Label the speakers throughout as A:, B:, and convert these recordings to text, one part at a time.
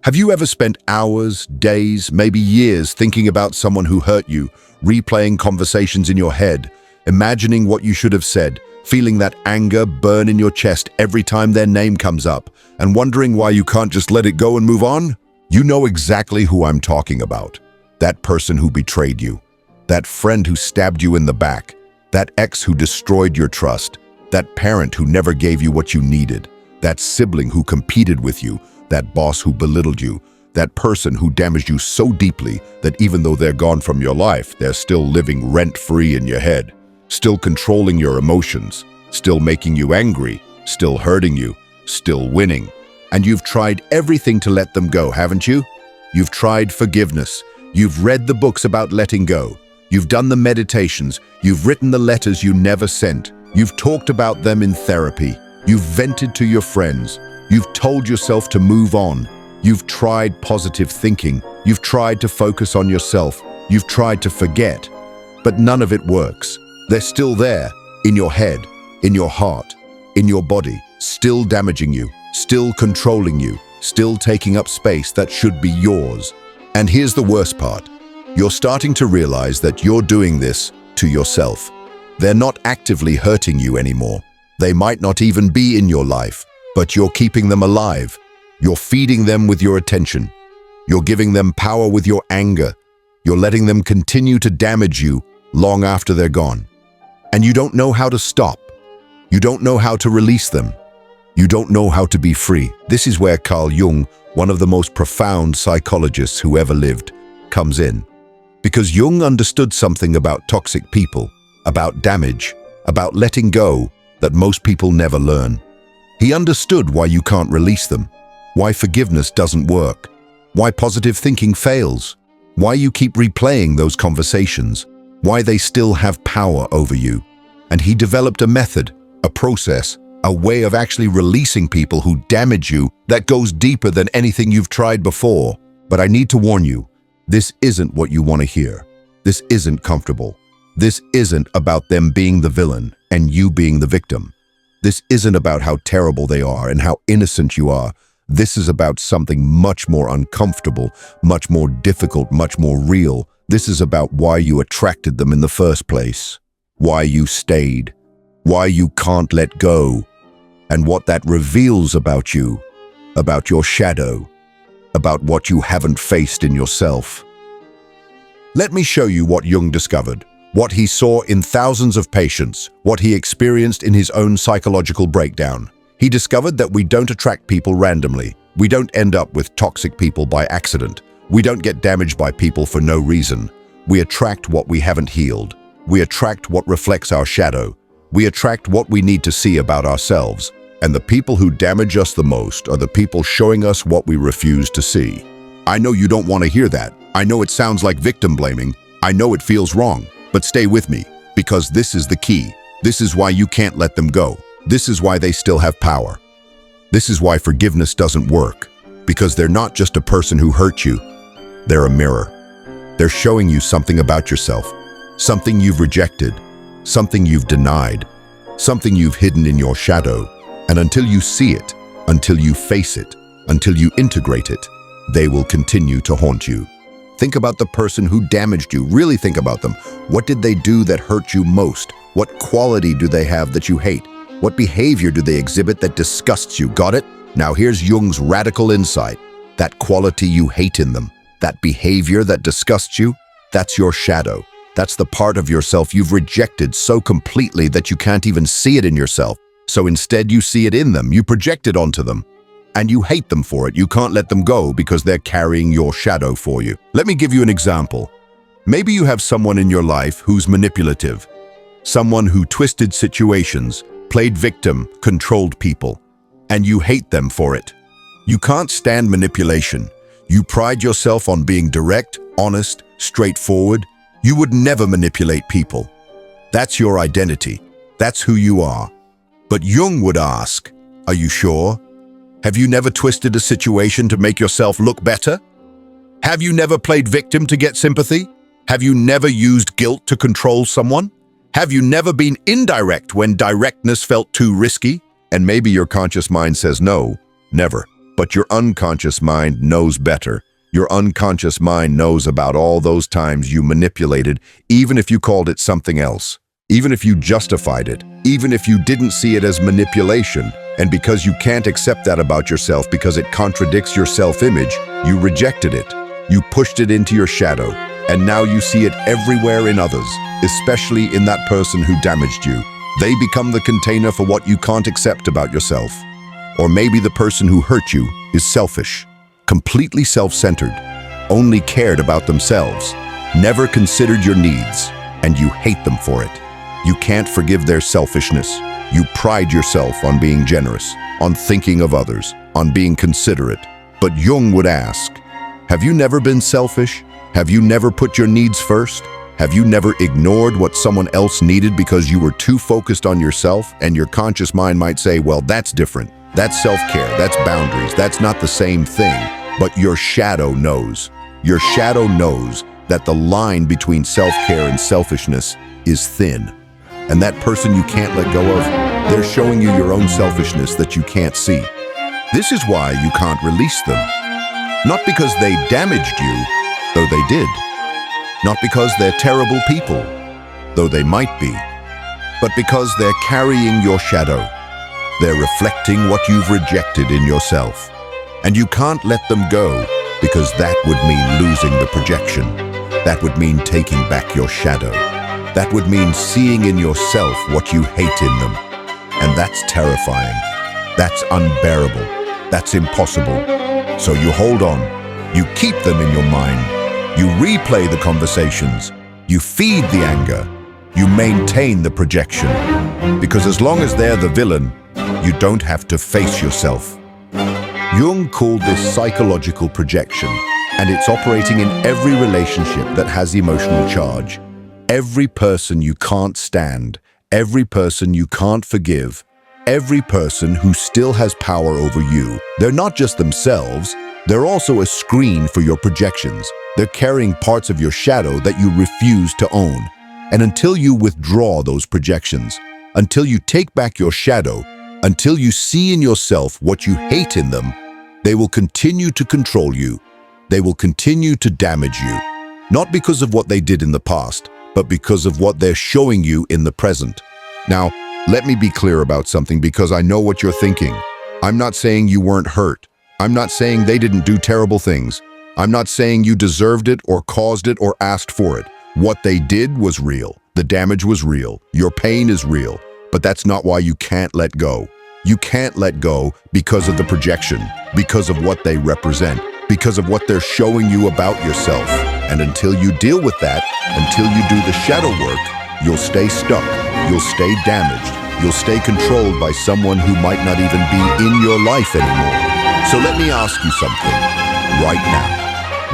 A: Have you ever spent hours, days, maybe years thinking about someone who hurt you, replaying conversations in your head, imagining what you should have said, feeling that anger burn in your chest every time their name comes up, and wondering why you can't just let it go and move on? You know exactly who I'm talking about. That person who betrayed you, that friend who stabbed you in the back, that ex who destroyed your trust, that parent who never gave you what you needed, that sibling who competed with you, that boss who belittled you, that person who damaged you so deeply that even though they're gone from your life, they're still living rent-free in your head, still controlling your emotions, still making you angry, still hurting you, still winning. And you've tried everything to let them go, haven't you? You've tried forgiveness. You've read the books about letting go. You've done the meditations. You've written the letters you never sent. You've talked about them in therapy. You've vented to your friends. You've told yourself to move on. You've tried positive thinking. You've tried to focus on yourself. You've tried to forget. But none of it works. They're still there, in your head, in your heart, in your body, still damaging you, still controlling you, still taking up space that should be yours. And here's the worst part. You're starting to realize that you're doing this to yourself. They're not actively hurting you anymore. They might not even be in your life, but you're keeping them alive. You're feeding them with your attention. You're giving them power with your anger. You're letting them continue to damage you long after they're gone. And you don't know how to stop. You don't know how to release them. You don't know how to be free. This is where Carl Jung, one of the most profound psychologists who ever lived, comes in. Because Jung understood something about toxic people, about damage, about letting go that most people never learn. He understood why you can't release them, why forgiveness doesn't work, why positive thinking fails, why you keep replaying those conversations, why they still have power over you. And he developed a method, a process, a way of actually releasing people who damage you that goes deeper than anything you've tried before. But I need to warn you, this isn't what you want to hear. This isn't comfortable. This isn't about them being the villain and you being the victim. This isn't about how terrible they are and how innocent you are. This is about something much more uncomfortable, much more difficult, much more real. This is about why you attracted them in the first place, why you stayed, why you can't let go, and what that reveals about you, about your shadow, about what you haven't faced in yourself. Let me show you what Jung discovered, what he saw in thousands of patients, what he experienced in his own psychological breakdown. He discovered that we don't attract people randomly. We don't end up with toxic people by accident. We don't get damaged by people for no reason. We attract what we haven't healed. We attract what reflects our shadow. We attract what we need to see about ourselves. And the people who damage us the most are the people showing us what we refuse to see. I know you don't want to hear that. I know it sounds like victim blaming. I know it feels wrong. But stay with me, because this is the key. This is why you can't let them go. This is why they still have power. This is why forgiveness doesn't work. Because they're not just a person who hurt you. They're a mirror. They're showing you something about yourself, something you've rejected, something you've denied, something you've hidden in your shadow. And until you see it, until you face it, until you integrate it, they will continue to haunt you. Think about the person who damaged you. Really think about them. What did they do that hurt you most? What quality do they have that you hate? What behavior do they exhibit that disgusts you? Got it? Now here's Jung's radical insight. That quality you hate in them, that behavior that disgusts you, that's your shadow. That's the part of yourself you've rejected so completely that you can't even see it in yourself. So instead you see it in them, you project it onto them. And you hate them for it. You can't let them go because they're carrying your shadow for you. Let me give you an example. Maybe you have someone in your life who's manipulative. Someone who twisted situations, played victim, controlled people. And you hate them for it. You can't stand manipulation. You pride yourself on being direct, honest, straightforward. You would never manipulate people. That's your identity. That's who you are. But Jung would ask, are you sure? Have you never twisted a situation to make yourself look better? Have you never played victim to get sympathy? Have you never used guilt to control someone? Have you never been indirect when directness felt too risky? And maybe your conscious mind says no, never. But your unconscious mind knows better. Your unconscious mind knows about all those times you manipulated, even if you called it something else, even if you justified it, even if you didn't see it as manipulation. And because you can't accept that about yourself because it contradicts your self-image, you rejected it. You pushed it into your shadow, and now you see it everywhere in others, especially in that person who damaged you. They become the container for what you can't accept about yourself. Or maybe the person who hurt you is selfish, completely self-centered, only cared about themselves, never considered your needs, and you hate them for it. You can't forgive their selfishness. You pride yourself on being generous, on thinking of others, on being considerate. But Jung would ask, have you never been selfish? Have you never put your needs first? Have you never ignored what someone else needed because you were too focused on yourself? And your conscious mind might say, well, that's different. That's self-care, that's boundaries, that's not the same thing. But your shadow knows. Your shadow knows that the line between self-care and selfishness is thin. And that person you can't let go of, they're showing you your own selfishness that you can't see. This is why you can't release them. Not because they damaged you, though they did. Not because they're terrible people, though they might be. But because they're carrying your shadow. They're reflecting what you've rejected in yourself. And you can't let them go because that would mean losing the projection. That would mean taking back your shadow. That would mean seeing in yourself what you hate in them. And that's terrifying. That's unbearable. That's impossible. So you hold on. You keep them in your mind. You replay the conversations. You feed the anger. You maintain the projection. Because as long as they're the villain, you don't have to face yourself. Jung called this psychological projection, and it's operating in every relationship that has emotional charge. Every person you can't stand, every person you can't forgive, every person who still has power over you. They're not just themselves, they're also a screen for your projections. They're carrying parts of your shadow that you refuse to own. And until you withdraw those projections, until you take back your shadow, until you see in yourself what you hate in them, they will continue to control you. They will continue to damage you. Not because of what they did in the past, but because of what they're showing you in the present. Now, let me be clear about something because I know what you're thinking. I'm not saying you weren't hurt. I'm not saying they didn't do terrible things. I'm not saying you deserved it or caused it or asked for it. What they did was real. The damage was real. Your pain is real. But that's not why you can't let go. You can't let go because of the projection, because of what they represent, because of what they're showing you about yourself. And until you deal with that, until you do the shadow work, you'll stay stuck, you'll stay damaged, you'll stay controlled by someone who might not even be in your life anymore. So let me ask you something, right now,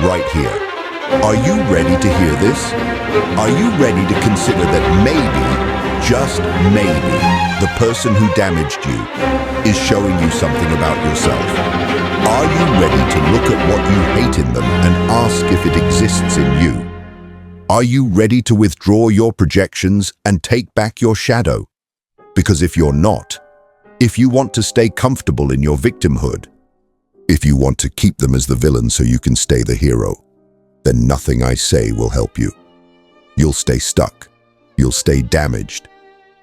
A: right here. Are you ready to hear this? Are you ready to consider that maybe, just maybe, the person who damaged you is showing you something about yourself? Are you ready to look at what you hate in them and ask if it exists in you? Are you ready to withdraw your projections and take back your shadow? Because if you're not, if you want to stay comfortable in your victimhood, if you want to keep them as the villain so you can stay the hero, then nothing I say will help you. You'll stay stuck. You'll stay damaged.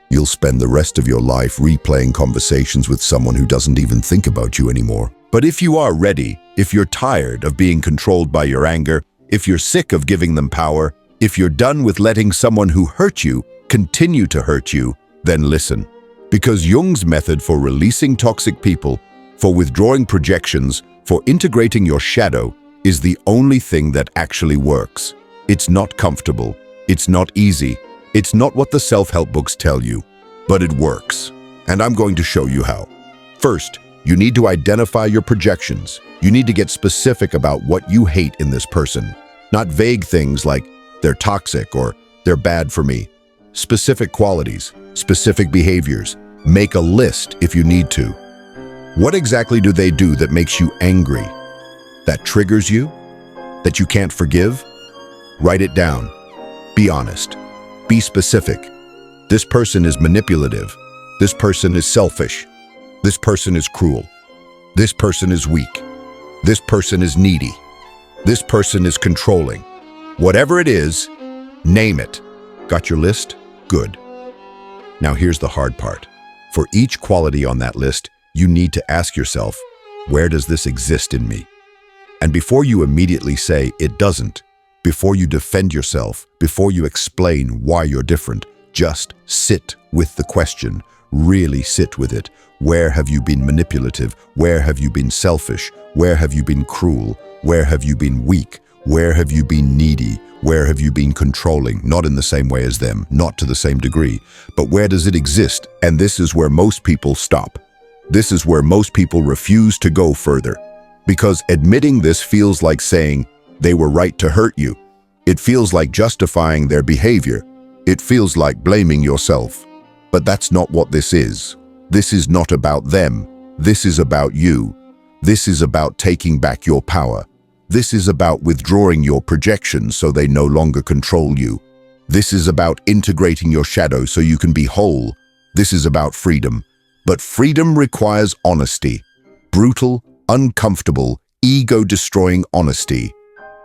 A: You'll spend the rest of your life replaying conversations with someone who doesn't even think about you anymore. But if you are ready, if you're tired of being controlled by your anger, if you're sick of giving them power, if you're done with letting someone who hurt you continue to hurt you, then listen. Because Jung's method for releasing toxic people, for withdrawing projections, for integrating your shadow, is the only thing that actually works. It's not comfortable. It's not easy. It's not what the self-help books tell you, but it works. And I'm going to show you how. First, you need to identify your projections. You need to get specific about what you hate in this person. Not vague things like, they're toxic or they're bad for me. Specific qualities, specific behaviors. Make a list if you need to. What exactly do they do that makes you angry? That triggers you? That you can't forgive? Write it down. Be honest. Be specific. This person is manipulative. This person is selfish. This person is cruel. This person is weak. This person is needy. This person is controlling. Whatever it is, name it. Got your list? Good. Now here's the hard part. For each quality on that list, you need to ask yourself, where does this exist in me? And before you immediately say it doesn't, before you defend yourself, before you explain why you're different, just sit with the question. Really sit with it. Where have you been manipulative? Where have you been selfish? Where have you been cruel? Where have you been weak? Where have you been needy? Where have you been controlling? Not in the same way as them, not to the same degree, but where does it exist? And this is where most people stop. This is where most people refuse to go further. Because admitting this feels like saying they were right to hurt you. It feels like justifying their behavior. It feels like blaming yourself. But that's not what this is. This is not about them. This is about you. This is about taking back your power. This is about withdrawing your projections so they no longer control you. This is about integrating your shadow so you can be whole. This is about freedom. But freedom requires honesty. Brutal, uncomfortable, ego-destroying honesty.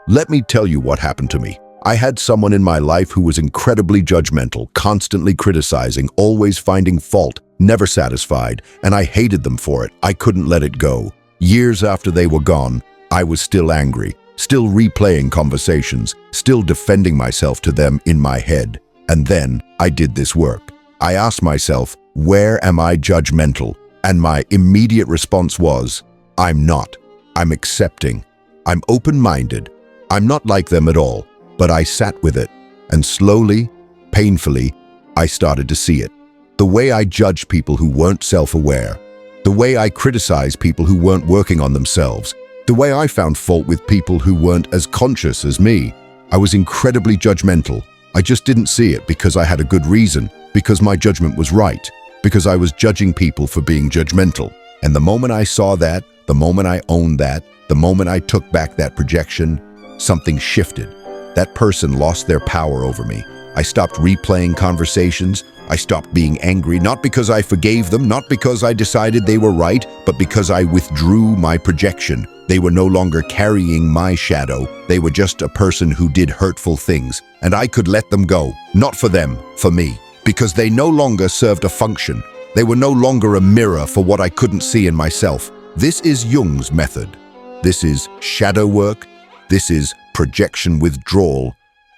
A: Let me tell you what happened to me. I had someone in my life who was incredibly judgmental, constantly criticizing, always finding fault, never satisfied, and I hated them for it. I couldn't let it go. Years after they were gone, I was still angry, still replaying conversations, still defending myself to them in my head. And then I did this work. I asked myself, where am I judgmental? And my immediate response was, I'm not. I'm accepting. I'm open-minded. I'm not like them at all. But I sat with it, and slowly, painfully, I started to see it. The way I judged people who weren't self-aware, the way I criticized people who weren't working on themselves, the way I found fault with people who weren't as conscious as me. I was incredibly judgmental. I just didn't see it because I had a good reason, because my judgment was right, because I was judging people for being judgmental. And the moment I saw that, the moment I owned that, the moment I took back that projection, something shifted. That person lost their power over me. I stopped replaying conversations. I stopped being angry, not because I forgave them, not because I decided they were right, but because I withdrew my projection. They were no longer carrying my shadow. They were just a person who did hurtful things, and I could let them go. Not for them, for me. Because they no longer served a function. They were no longer a mirror for what I couldn't see in myself. This is Jung's method. This is shadow work. This is projection withdrawal,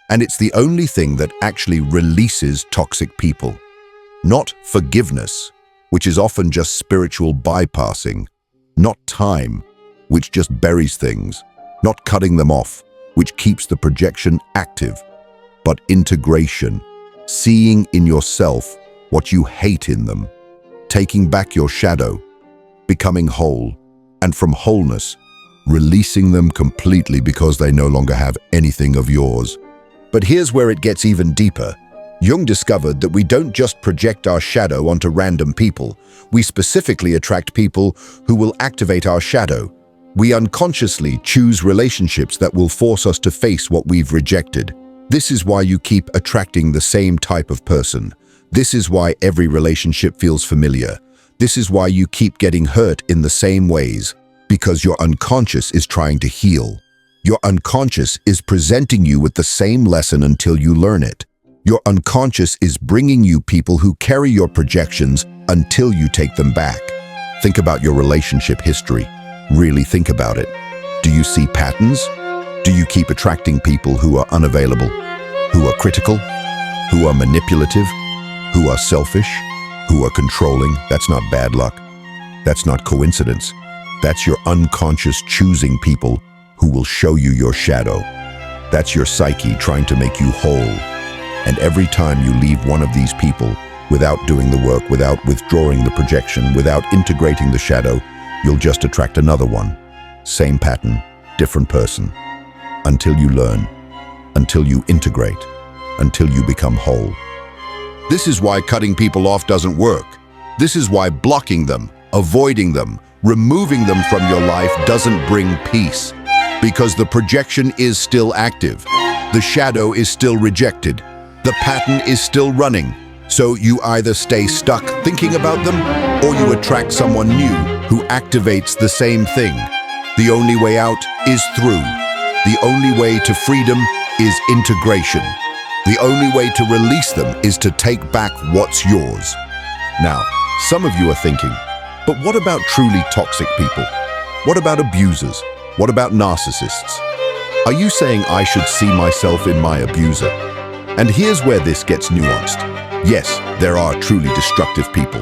A: and it's the only thing that actually releases toxic people. Not forgiveness, which is often just spiritual bypassing. Not time, which just buries things. Not cutting them off, which keeps the projection active. But integration, seeing in yourself what you hate in them, taking back your shadow, becoming whole, and from wholeness, releasing them completely because they no longer have anything of yours. But here's where it gets even deeper. Jung discovered that we don't just project our shadow onto random people. We specifically attract people who will activate our shadow. We unconsciously choose relationships that will force us to face what we've rejected. This is why you keep attracting the same type of person. This is why every relationship feels familiar. This is why you keep getting hurt in the same ways. Because your unconscious is trying to heal. Your unconscious is presenting you with the same lesson until you learn it. Your unconscious is bringing you people who carry your projections until you take them back. Think about your relationship history. Really think about it. Do you see patterns? Do you keep attracting people who are unavailable, who are critical, who are manipulative, who are selfish, who are controlling? That's not bad luck. That's not coincidence. That's your unconscious choosing people who will show you your shadow. That's your psyche trying to make you whole. And every time you leave one of these people without doing the work, without withdrawing the projection, without integrating the shadow, you'll just attract another one. Same pattern, different person. Until you learn, until you integrate, until you become whole. This is why cutting people off doesn't work. This is why blocking them, avoiding them, removing them from your life doesn't bring peace, because the projection is still active. The shadow is still rejected. The pattern is still running. So you either stay stuck thinking about them, or you attract someone new who activates the same thing. The only way out is through. The only way to freedom is integration. The only way to release them is to take back what's yours. Now, some of you are thinking, but what about truly toxic people? What about abusers? What about narcissists? Are you saying I should see myself in my abuser? And here's where this gets nuanced. Yes, there are truly destructive people.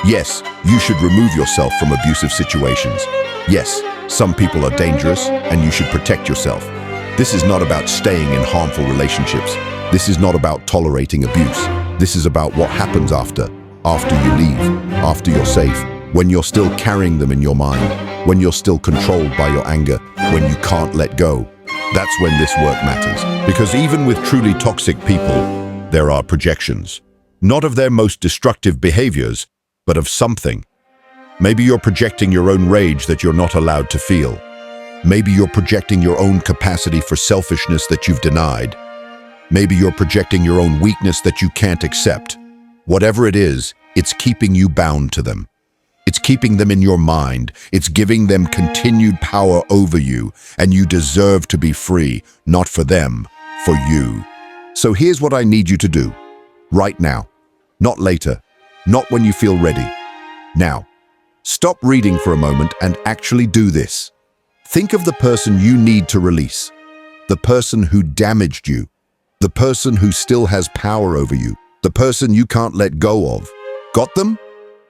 A: Yes, you should remove yourself from abusive situations. Yes, some people are dangerous and you should protect yourself. This is not about staying in harmful relationships. This is not about tolerating abuse. This is about what happens after you leave, after you're safe, when you're still carrying them in your mind, when you're still controlled by your anger, when you can't let go. That's when this work matters. Because even with truly toxic people, there are projections. Not of their most destructive behaviors, but of something. Maybe you're projecting your own rage that you're not allowed to feel. Maybe you're projecting your own capacity for selfishness that you've denied. Maybe you're projecting your own weakness that you can't accept. Whatever it is, it's keeping you bound to them. It's keeping them in your mind. It's giving them continued power over you, and you deserve to be free, not for them, for you. So here's what I need you to do. Right now. Not later. Not when you feel ready. Now. Stop reading for a moment and actually do this. Think of the person you need to release. The person who damaged you. The person who still has power over you. The person you can't let go of. Got them?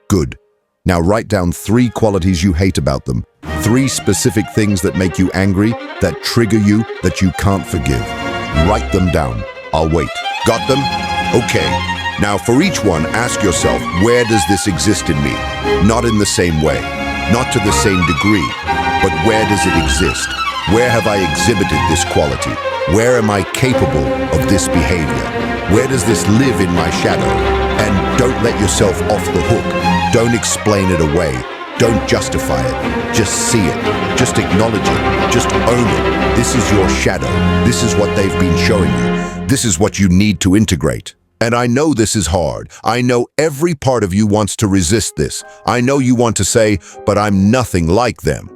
A: Good. Now write down 3 qualities you hate about them. 3 specific things that make you angry, that trigger you, that you can't forgive. Write them down. I'll wait. Got them? Okay. Now for each one, ask yourself, where does this exist in me? Not in the same way, not to the same degree, but where does it exist? Where have I exhibited this quality? Where am I capable of this behavior? Where does this live in my shadow? And don't let yourself off the hook. Don't explain it away. Don't justify it. Just see it. Just acknowledge it. Just own it. This is your shadow. This is what they've been showing you. This is what you need to integrate. And I know this is hard. I know every part of you wants to resist this. I know you want to say, but I'm nothing like them.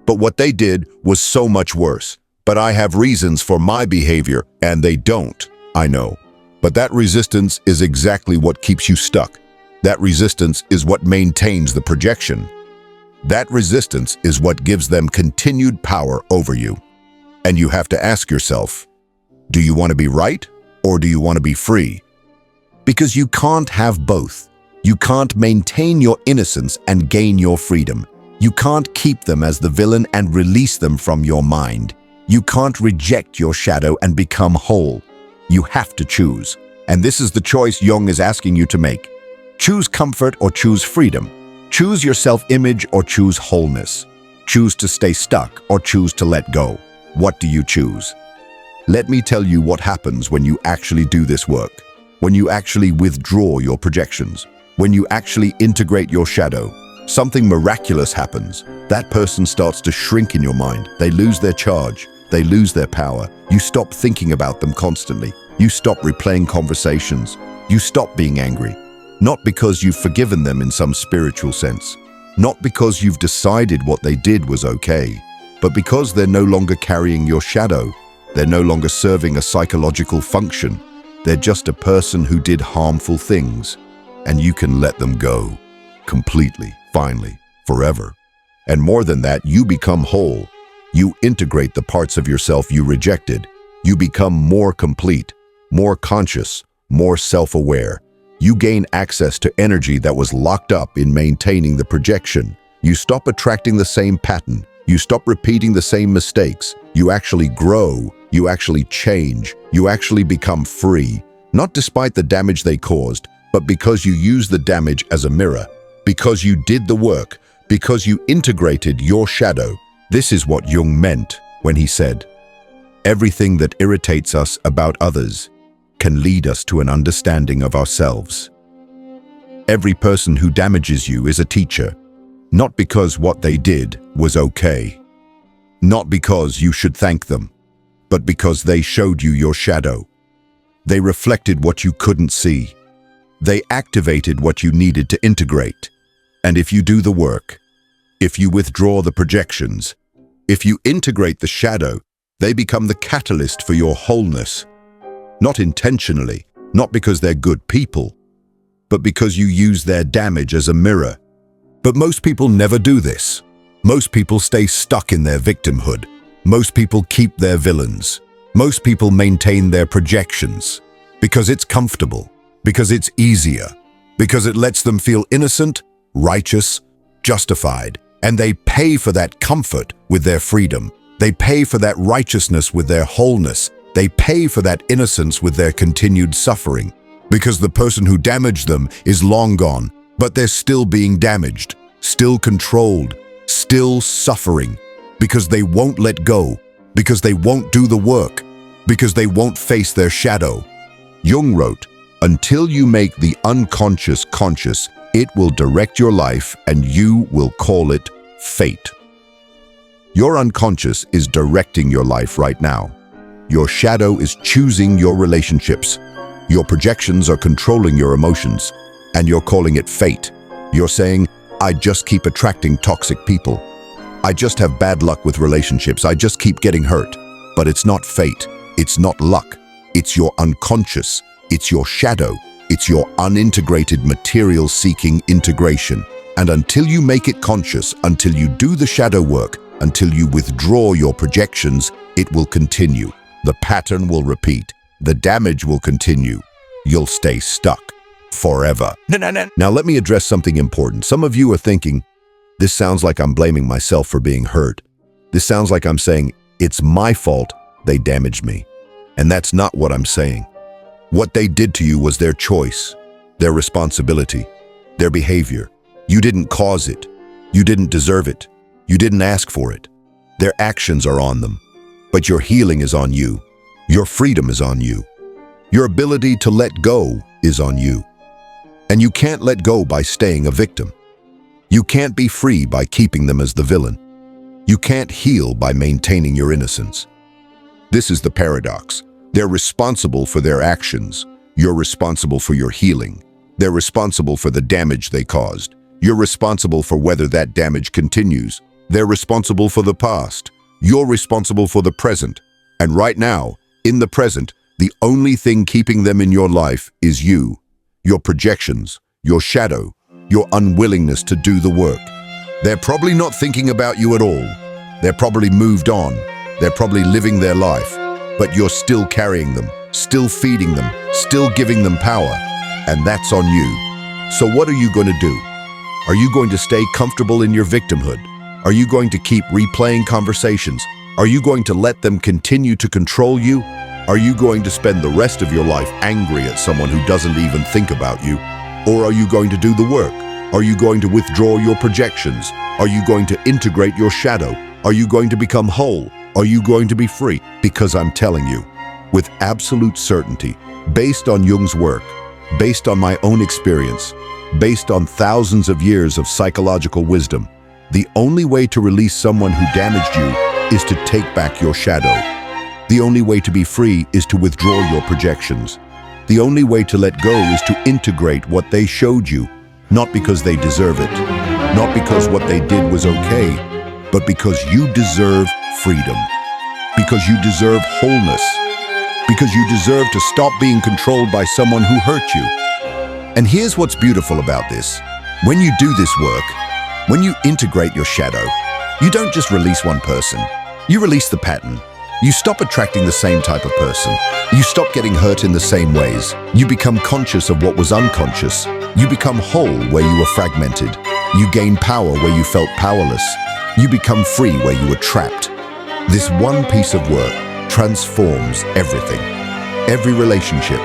A: But what they did was so much worse. But I have reasons for my behavior, and they don't. I know. But that resistance is exactly what keeps you stuck. That resistance is what maintains the projection. That resistance is what gives them continued power over you. And you have to ask yourself, do you want to be right, or do you want to be free? Because you can't have both. You can't maintain your innocence and gain your freedom. You can't keep them as the villain and release them from your mind. You can't reject your shadow and become whole. You have to choose. And this is the choice Jung is asking you to make. Choose comfort or choose freedom. Choose your self-image or choose wholeness. Choose to stay stuck or choose to let go. What do you choose? Let me tell you what happens when you actually do this work. When you actually withdraw your projections, when you actually integrate your shadow, something miraculous happens. That person starts to shrink in your mind. They lose their charge. They lose their power. You stop thinking about them constantly. You stop replaying conversations. You stop being angry. Not because you've forgiven them in some spiritual sense. Not because you've decided what they did was okay, but because they're no longer carrying your shadow. They're no longer serving a psychological function. They're just a person who did harmful things, and you can let them go. Completely, finally, forever. And more than that, you become whole. You integrate the parts of yourself you rejected. You become more complete, more conscious, more self-aware. You gain access to energy that was locked up in maintaining the projection. You stop attracting the same pattern. You stop repeating the same mistakes. You actually grow. You actually change. You actually become free. Not despite the damage they caused, but because you use the damage as a mirror. Because you did the work. Because you integrated your shadow. This is what Jung meant when he said, everything that irritates us about others can lead us to an understanding of ourselves. Every person who damages you is a teacher, not because what they did was okay, not because you should thank them, but because they showed you your shadow. They reflected what you couldn't see. They activated what you needed to integrate. And if you do the work, if you withdraw the projections, if you integrate the shadow, they become the catalyst for your wholeness. Not intentionally, not because they're good people, but because you use their damage as a mirror. But most people never do this. Most people stay stuck in their victimhood. Most people keep their villains. Most people maintain their projections because it's comfortable, because it's easier, because it lets them feel innocent, righteous, justified. And they pay for that comfort with their freedom. They pay for that righteousness with their wholeness. They pay for that innocence with their continued suffering. Because the person who damaged them is long gone, but they're still being damaged, still controlled, still suffering. Because they won't let go, because they won't do the work, because they won't face their shadow. Jung wrote, "Until you make the unconscious conscious, it will direct your life and you will call it fate." Your unconscious is directing your life right now. Your shadow is choosing your relationships. Your projections are controlling your emotions, and you're calling it fate. You're saying, "I just keep attracting toxic people. I just have bad luck with relationships. I just keep getting hurt." But it's not fate. It's not luck. It's your unconscious. It's your shadow. It's your unintegrated material-seeking integration. And until you make it conscious, until you do the shadow work, until you withdraw your projections, it will continue. The pattern will repeat. The damage will continue. You'll stay stuck forever. Now let me address something important. Some of you are thinking, this sounds like I'm blaming myself for being hurt. This sounds like I'm saying, it's my fault they damaged me. And that's not what I'm saying. What they did to you was their choice, their responsibility, their behavior. You didn't cause it. You didn't deserve it. You didn't ask for it. Their actions are on them. But your healing is on you. Your freedom is on you. Your ability to let go is on you. And you can't let go by staying a victim. You can't be free by keeping them as the villain. You can't heal by maintaining your innocence. This is the paradox. They're responsible for their actions. You're responsible for your healing. They're responsible for the damage they caused. You're responsible for whether that damage continues. They're responsible for the past. You're responsible for the present. And right now, in the present, the only thing keeping them in your life is you, your projections, your shadow, your unwillingness to do the work. They're probably not thinking about you at all. They're probably moved on. They're probably living their life. But you're still carrying them, still feeding them, still giving them power. And that's on you. So what are you going to do? Are you going to stay comfortable in your victimhood? Are you going to keep replaying conversations? Are you going to let them continue to control you? Are you going to spend the rest of your life angry at someone who doesn't even think about you? Or are you going to do the work? Are you going to withdraw your projections? Are you going to integrate your shadow? Are you going to become whole? Are you going to be free? Because I'm telling you, with absolute certainty, based on Jung's work, based on my own experience, based on thousands of years of psychological wisdom, the only way to release someone who damaged you is to take back your shadow. The only way to be free is to withdraw your projections. The only way to let go is to integrate what they showed you, not because they deserve it, not because what they did was okay, but because you deserve freedom, because you deserve wholeness, because you deserve to stop being controlled by someone who hurt you. And here's what's beautiful about this. When you do this work, when you integrate your shadow, you don't just release one person, you release the pattern. You stop attracting the same type of person. You stop getting hurt in the same ways. You become conscious of what was unconscious. You become whole where you were fragmented. You gain power where you felt powerless. You become free where you were trapped. This one piece of work transforms everything. Every relationship,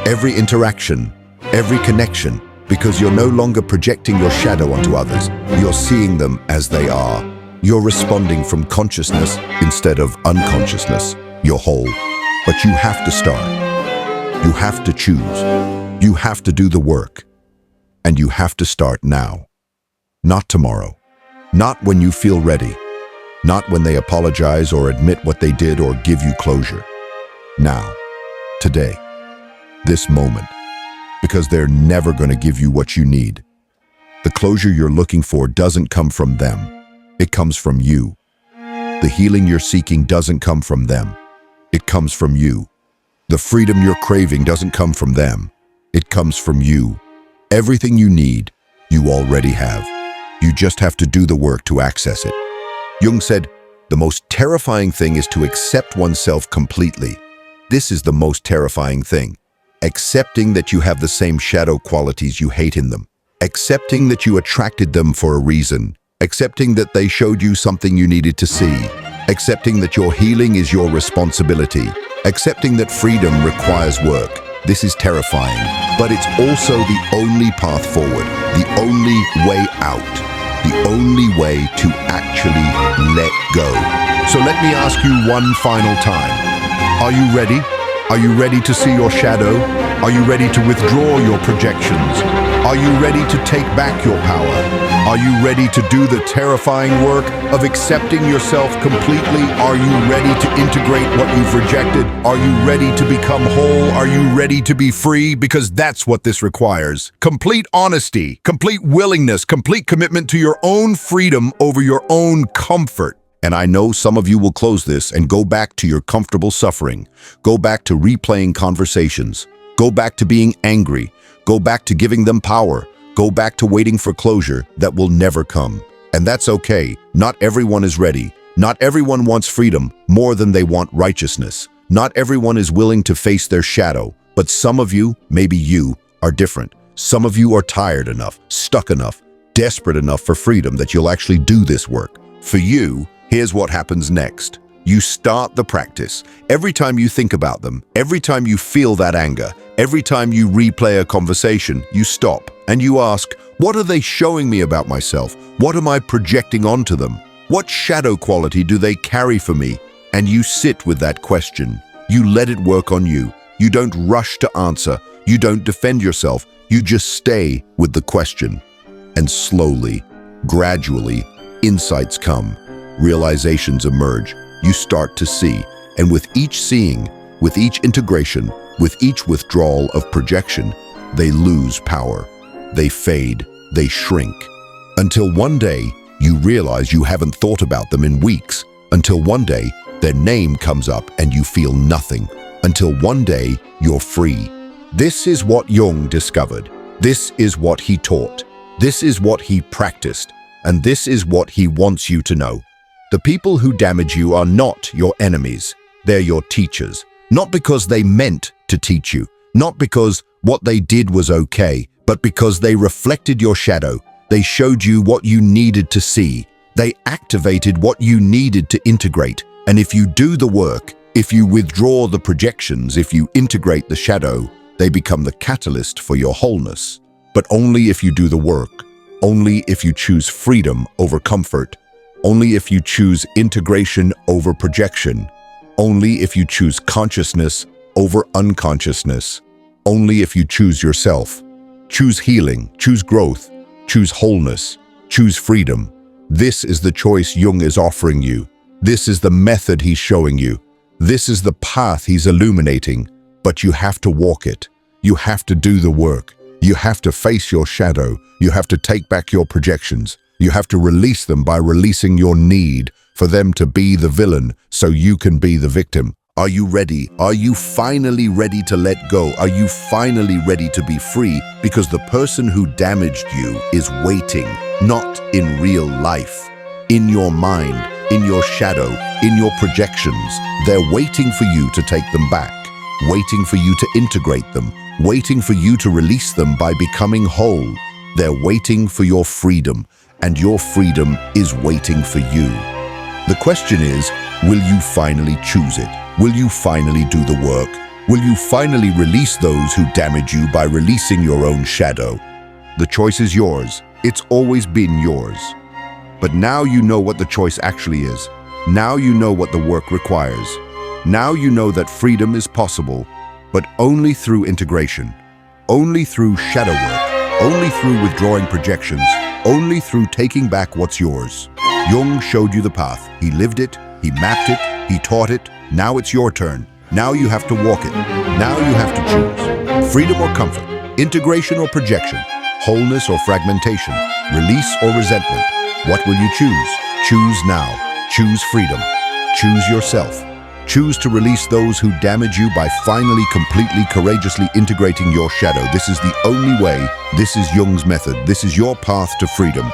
A: every interaction, every connection, because you're no longer projecting your shadow onto others. You're seeing them as they are. You're responding from consciousness instead of unconsciousness. You're whole. But you have to start. You have to choose. You have to do the work. And you have to start now. Not tomorrow. Not when you feel ready. Not when they apologize or admit what they did or give you closure. Now. Today. This moment. because they're never going to give you what you need. The closure you're looking for doesn't come from them. It comes from you. The healing you're seeking doesn't come from them. It comes from you. The freedom you're craving doesn't come from them. It comes from you. Everything you need, you already have. You just have to do the work to access it. Jung said, the most terrifying thing is to accept oneself completely. This is the most terrifying thing. Accepting that you have the same shadow qualities you hate in them. Accepting that you attracted them for a reason. Accepting that they showed you something you needed to see. Accepting that your healing is your responsibility. Accepting that freedom requires work. This is terrifying, but it's also the only path forward, the only way out, the only way to actually let go. So let me ask you one final time. Are you ready? Are you ready to see your shadow? Are you ready to withdraw your projections? Are you ready to take back your power? Are you ready to do the terrifying work of accepting yourself completely? Are you ready to integrate what you've rejected? Are you ready to become whole? Are you ready to be free? Because that's what this requires. Complete honesty, complete willingness, complete commitment to your own freedom over your own comfort. And I know some of you will close this and go back to your comfortable suffering. Go back to replaying conversations. Go back to being angry. Go back to giving them power. Go back to waiting for closure that will never come. And that's okay. Not everyone is ready. Not everyone wants freedom more than they want righteousness. Not everyone is willing to face their shadow. But some of you, maybe you, are different. Some of you are tired enough, stuck enough, desperate enough for freedom that you'll actually do this work. For you, here's what happens next. You start the practice. Every time you think about them, every time you feel that anger, every time you replay a conversation, you stop and you ask, what are they showing me about myself? What am I projecting onto them? What shadow quality do they carry for me? And you sit with that question. You let it work on you. You don't rush to answer. You don't defend yourself. You just stay with the question. And slowly, gradually, insights come. Realizations emerge. You start to see, and with each seeing, with each integration, with each withdrawal of projection, they lose power. They fade, they shrink. Until one day, you realize you haven't thought about them in weeks. Until one day, their name comes up and you feel nothing. Until one day, you're free. This is what Jung discovered. This is what he taught. This is what he practiced. And this is what he wants you to know. The people who damage you are not your enemies. They're your teachers. Not because they meant to teach you. Not because what they did was okay, but because they reflected your shadow. They showed you what you needed to see. They activated what you needed to integrate. And if you do the work, if you withdraw the projections, if you integrate the shadow, they become the catalyst for your wholeness. But only if you do the work. Only if you choose freedom over comfort. Only if you choose integration over projection. Only if you choose consciousness over unconsciousness. Only if you choose yourself. Choose healing, choose growth, choose wholeness, choose freedom. This is the choice Jung is offering you. This is the method he's showing you. This is the path he's illuminating. But you have to walk it. You have to do the work. You have to face your shadow. You have to take back your projections. You have to release them by releasing your need for them to be the villain so you can be the victim. Are you ready? Are you finally ready to let go? Are you finally ready to be free? Because the person who damaged you is waiting, not in real life. In your mind, in your shadow, in your projections, they're waiting for you to take them back, waiting for you to integrate them, waiting for you to release them by becoming whole. They're waiting for your freedom. And your freedom is waiting for you. The question is, will you finally choose it? Will you finally do the work? Will you finally release those who damage you by releasing your own shadow? The choice is yours. It's always been yours. But now you know what the choice actually is. Now you know what the work requires. Now you know that freedom is possible, but only through integration, only through shadow work, only through withdrawing projections, only through taking back what's yours. Jung showed you the path. He lived it, he mapped it, he taught it. Now it's your turn. Now you have to walk it. Now you have to choose. Freedom or comfort, Integration or projection? Wholeness or fragmentation? Release or resentment? What will you choose? Choose now. Choose freedom. Choose yourself. Choose to release those who damage you by finally, completely, courageously integrating your shadow. This is the only way. This is Jung's method. This is your path to freedom.